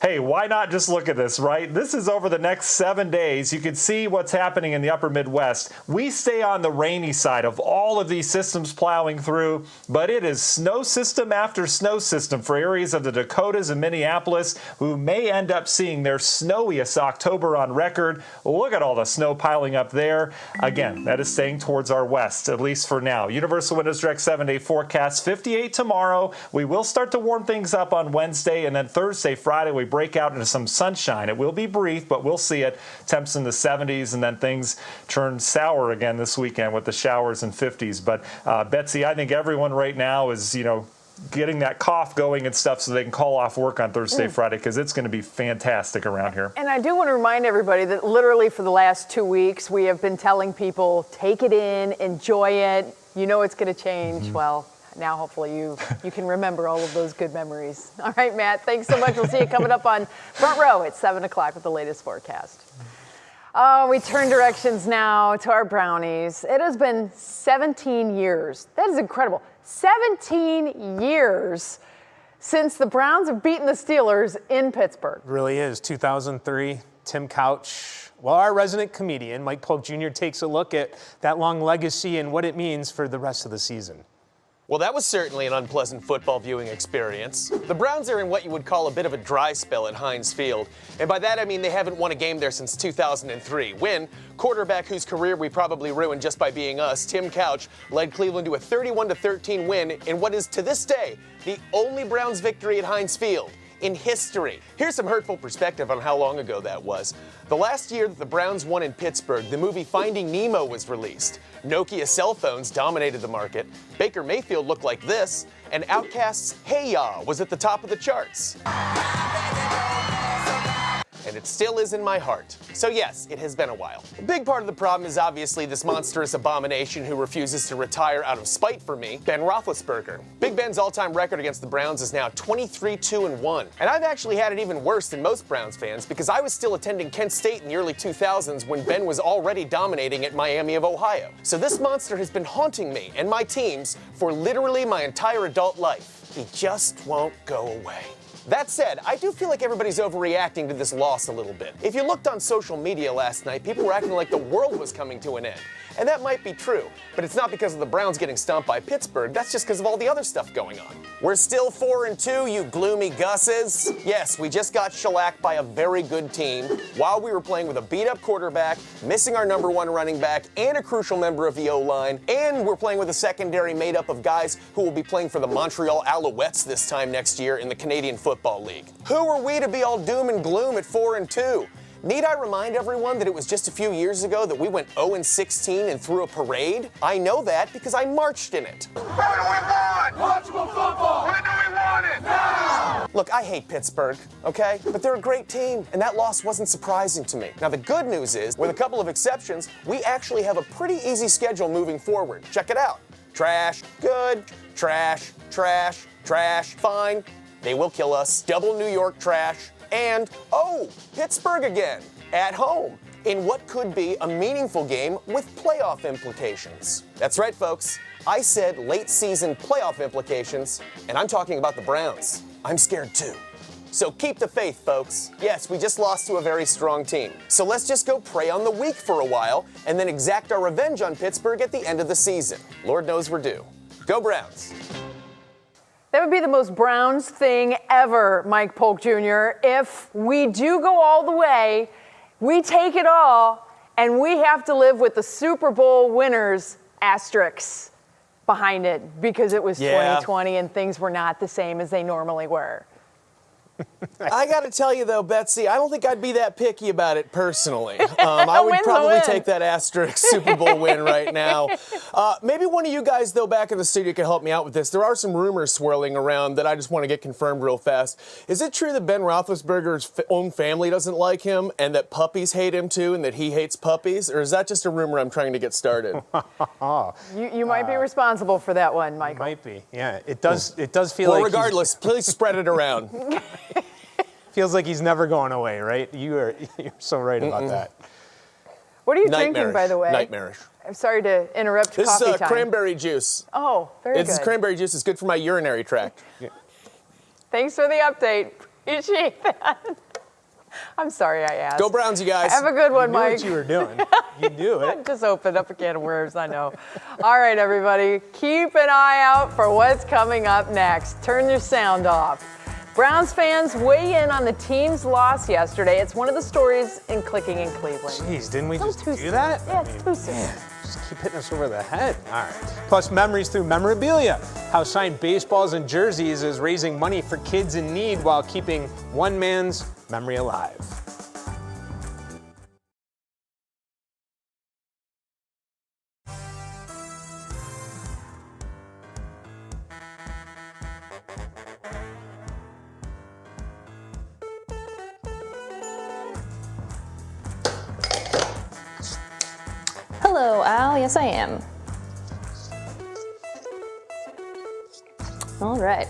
Hey, why not just look at this, right? This is over the next 7 days. You can see what's happening in the upper Midwest. We stay on the rainy side of all of these systems plowing through, but it is snow system after snow system for areas of the Dakotas and Minneapolis who may end up seeing their snowiest October on record. Look at all the snow piling up there. Again, that is staying towards our west, at least for now. Universal Windows Direct 7-day forecast, 58 tomorrow. We will start to warm things up on Wednesday, and then Thursday, Friday, we break out into some sunshine. It will be brief, but we'll see it. Temps in the 70s, and then things turn sour again this weekend with the showers and 50s. But Betsy, I think everyone right now is, getting that cough going and stuff so they can call off work on Thursday, Friday, because it's going to be fantastic around here. And I do want to remind everybody that literally for the last 2 weeks, we have been telling people, take it in, enjoy it. You know it's going to change. Mm-hmm. Well, now hopefully you can remember all of those good memories. All right, Matt, thanks so much. We'll see you coming up on Front Row at 7 o'clock with the latest forecast. Oh, we turn directions now to our Brownies. It has been 17 years. That is incredible. 17 years since the Browns have beaten the Steelers in Pittsburgh. It really is. 2003, Tim Couch. Well, our resident comedian, Mike Polk Jr., takes a look at that long legacy and what it means for the rest of the season. Well, that was certainly an unpleasant football viewing experience. The Browns are in what you would call a bit of a dry spell at Heinz Field. And by that, I mean they haven't won a game there since 2003, when quarterback whose career we probably ruined just by being us, Tim Couch, led Cleveland to a 31-13 win in what is, to this day, the only Browns victory at Heinz Field in history. Here's some hurtful perspective on how long ago that was. The last year that the Browns won in Pittsburgh, the movie Finding Nemo was released. Nokia cell phones dominated the market. Baker Mayfield looked like this, and Outkast's Hey Ya was at the top of the charts. And it still is in my heart. So yes, it has been a while. A big part of the problem is obviously this monstrous abomination who refuses to retire out of spite for me, Ben Roethlisberger. Big Ben's all-time record against the Browns is now 23-2-1. And I've actually had it even worse than most Browns fans because I was still attending Kent State in the early 2000s when Ben was already dominating at Miami of Ohio. So this monster has been haunting me and my teams for literally my entire adult life. He just won't go away. That said, I do feel like everybody's overreacting to this loss a little bit. If you looked on social media last night, people were acting like the world was coming to an end. And that might be true, but it's not because of the Browns getting stomped by Pittsburgh. That's just because of all the other stuff going on. We're still 4-2, you gloomy Gusses. Yes, we just got shellacked by a very good team while we were playing with a beat-up quarterback, missing our #1 running back, and a crucial member of the O-line, and we're playing with a secondary made up of guys who will be playing for the Montreal Alouettes this time next year in the Canadian Football League. Who are we to be all doom and gloom at 4-2? Need I remind everyone that it was just a few years ago that we went 0-16 and threw a parade? I know that because I marched in it. When do we want? Watchable football! When do we want it? Now! Look, I hate Pittsburgh, okay? But they're a great team, and that loss wasn't surprising to me. Now, the good news is, with a couple of exceptions, we actually have a pretty easy schedule moving forward. Check it out. Trash, good, trash, trash, trash, fine. They will kill us. Double New York trash. And, oh, Pittsburgh again, at home, in what could be a meaningful game with playoff implications. That's right, folks. I said late season playoff implications, and I'm talking about the Browns. I'm scared too. So keep the faith, folks. Yes, we just lost to a very strong team. So let's just go prey on the weak for a while, and then exact our revenge on Pittsburgh at the end of the season. Lord knows we're due. Go Browns. That would be the most Browns thing ever, Mike Polk Jr. If we do go all the way, we take it all, and we have to live with the Super Bowl winners asterisk behind it because it was 2020 and things were not the same as they normally were. I got to tell you, though, Betsy, I don't think I'd be that picky about it personally. I would probably take that asterisk Super Bowl win right now. Maybe one of you guys, though, back in the studio can help me out with this. There are some rumors swirling around that I just want to get confirmed real fast. Is it true that Ben Roethlisberger's own family doesn't like him and that puppies hate him, too, and that he hates puppies? Or is that just a rumor I'm trying to get started? You might be responsible for that one, Michael. Might be, yeah. It does feel like... Well, regardless, please spread it around. Feels like he's never going away, right? You're so right about that. What are you drinking, by the way? Nightmarish. I'm sorry to interrupt this coffee is time. Cranberry juice. Oh, very good. It's cranberry juice. It's good for my urinary tract. Thanks for the update. Appreciate that. I'm sorry I asked. Go Browns, you guys. Have a good one, Mike. You knew what you were doing. You knew it. Just opened up a can of worms, I know. All right, everybody. Keep an eye out for what's coming up next. Turn your sound off. Browns fans weigh in on the team's loss yesterday. It's one of the stories in Clicking in Cleveland. Jeez, didn't we just do that? Yeah, it's too soon. Just keep hitting us over the head. All right. Plus memories through memorabilia. How signed baseballs and jerseys is raising money for kids in need while keeping one man's memory alive. Hello, Al. Yes, I am. All right.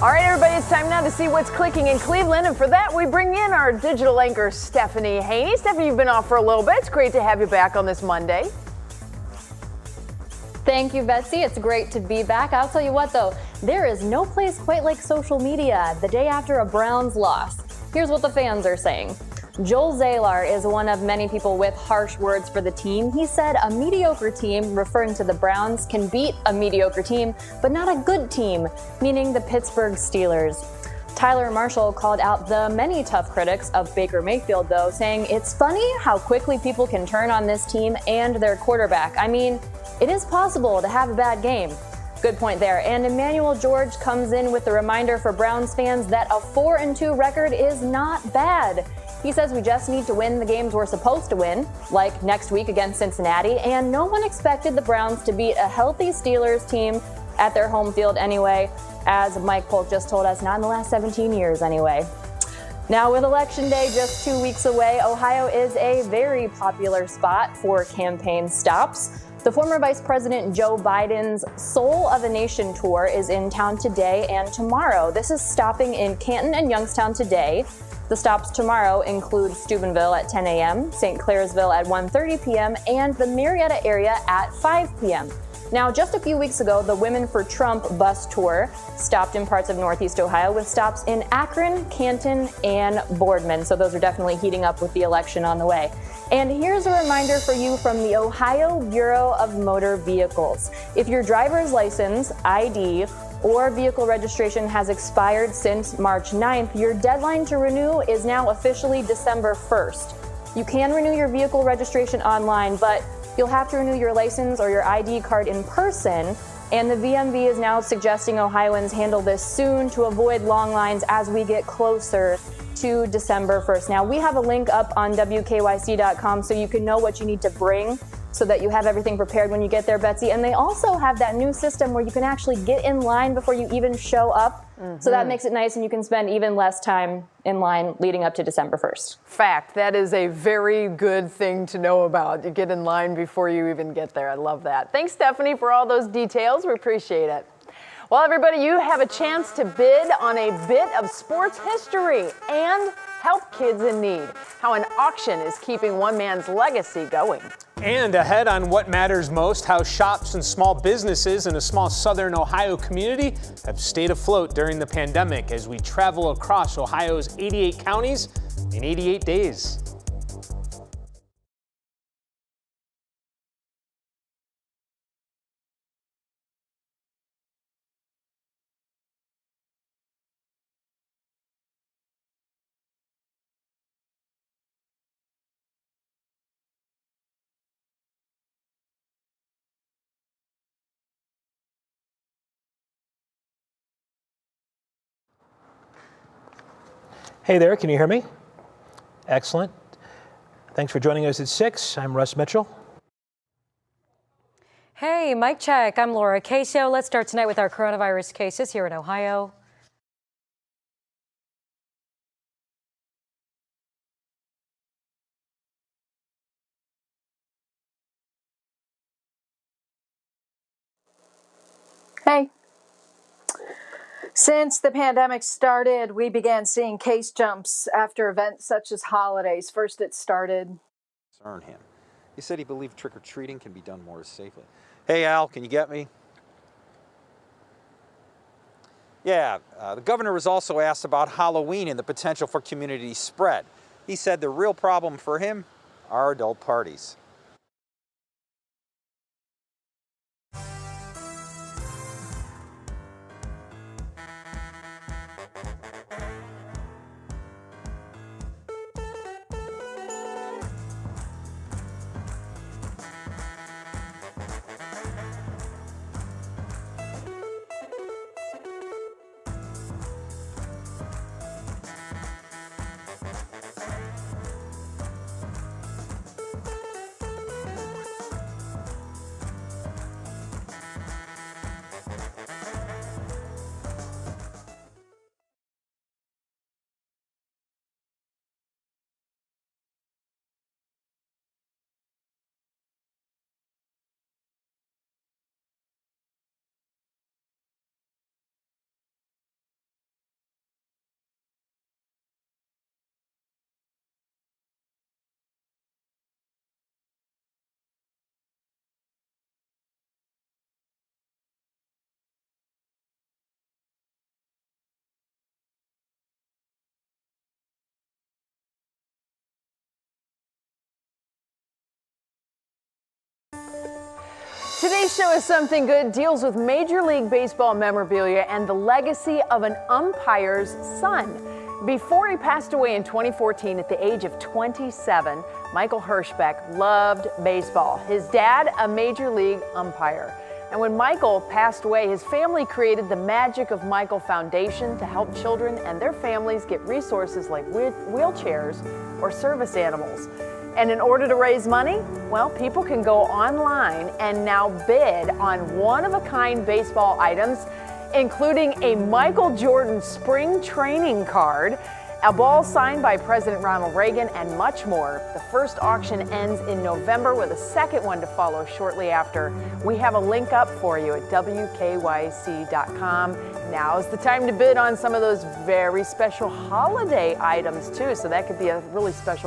All right, everybody, it's time now to see what's clicking in Cleveland. And for that, we bring in our digital anchor, Stephanie Haney. Stephanie, you've been off for a little bit. It's great to have you back on this Monday. Thank you, Betsy. It's great to be back. I'll tell you what, though, there is no place quite like social media the day after a Browns loss. Here's what the fans are saying. Joel Zalar is one of many people with harsh words for the team. He said a mediocre team, referring to the Browns, can beat a mediocre team, but not a good team, meaning the Pittsburgh Steelers. Tyler Marshall called out the many tough critics of Baker Mayfield, though, saying it's funny how quickly people can turn on this team and their quarterback. I mean, it is possible to have a bad game. Good point there. And Emmanuel George comes in with the reminder for Browns fans that a 4-2 record is not bad. He says we just need to win the games we're supposed to win, like next week against Cincinnati, and no one expected the Browns to beat a healthy Steelers team at their home field anyway, as Mike Polk just told us, not in the last 17 years anyway. Now, with Election Day just 2 weeks away, Ohio is a very popular spot for campaign stops. The former Vice President Joe Biden's Soul of a Nation tour is in town today and tomorrow. This is stopping in Canton and Youngstown today. The stops tomorrow include Steubenville at 10 a.m., St. Clairsville at 1:30 p.m., and the Marietta area at 5 p.m. Now, just a few weeks ago, the Women for Trump bus tour stopped in parts of Northeast Ohio with stops in Akron, Canton, and Boardman. So those are definitely heating up with the election on the way. And here's a reminder for you from the Ohio Bureau of Motor Vehicles. If your driver's license, ID, or vehicle registration has expired since March 9th, your deadline to renew is now officially December 1st. You can renew your vehicle registration online, but you'll have to renew your license or your ID card in person, and the VMV is now suggesting Ohioans handle this soon to avoid long lines as we get closer to December 1st. Now, we have a link up on WKYC.com so you can know what you need to bring so that you have everything prepared when you get there, Betsy. And they also have that new system where you can actually get in line before you even show up. So that makes it nice, and you can spend even less time in line leading up to December 1st. Fact, that is a very good thing to know about. You get in line before you even get there. I love that. Thanks, Stephanie, for all those details. We appreciate it. Well, everybody, you have a chance to bid on a bit of sports history and help kids in need. How an auction is keeping one man's legacy going. And ahead on what matters most, how shops and small businesses in a small southern Ohio community have stayed afloat during the pandemic as we travel across Ohio's 88 counties in 88 days. Hey there, can you hear me? Excellent. Thanks for joining us at 6. I'm Russ Mitchell. Hey, mic check. I'm Laura Casio. Let's start tonight with our coronavirus cases here in Ohio. Hey. Since the pandemic started, we began seeing case jumps after events such as holidays. First, it started. Concern him. He said he believed trick-or-treating can be done more safely. Hey, Al, can you get me? Yeah, the governor was also asked about Halloween and the potential for community spread. He said the real problem for him are adult parties. Today's show is Something Good deals with Major League Baseball memorabilia and the legacy of an umpire's son. Before he passed away in 2014 at the age of 27, Michael Hirschbeck loved baseball. His dad, a Major League umpire. And when Michael passed away, his family created the Magic of Michael Foundation to help children and their families get resources like wheelchairs or service animals. And in order to raise money, well, people can go online and now bid on one-of-a-kind baseball items, including a Michael Jordan spring training card, a ball signed by President Ronald Reagan, and much more. The first auction ends in November with a second one to follow shortly after. We have a link up for you at WKYC.com. Now's the time to bid on some of those very special holiday items, too, so that could be a really special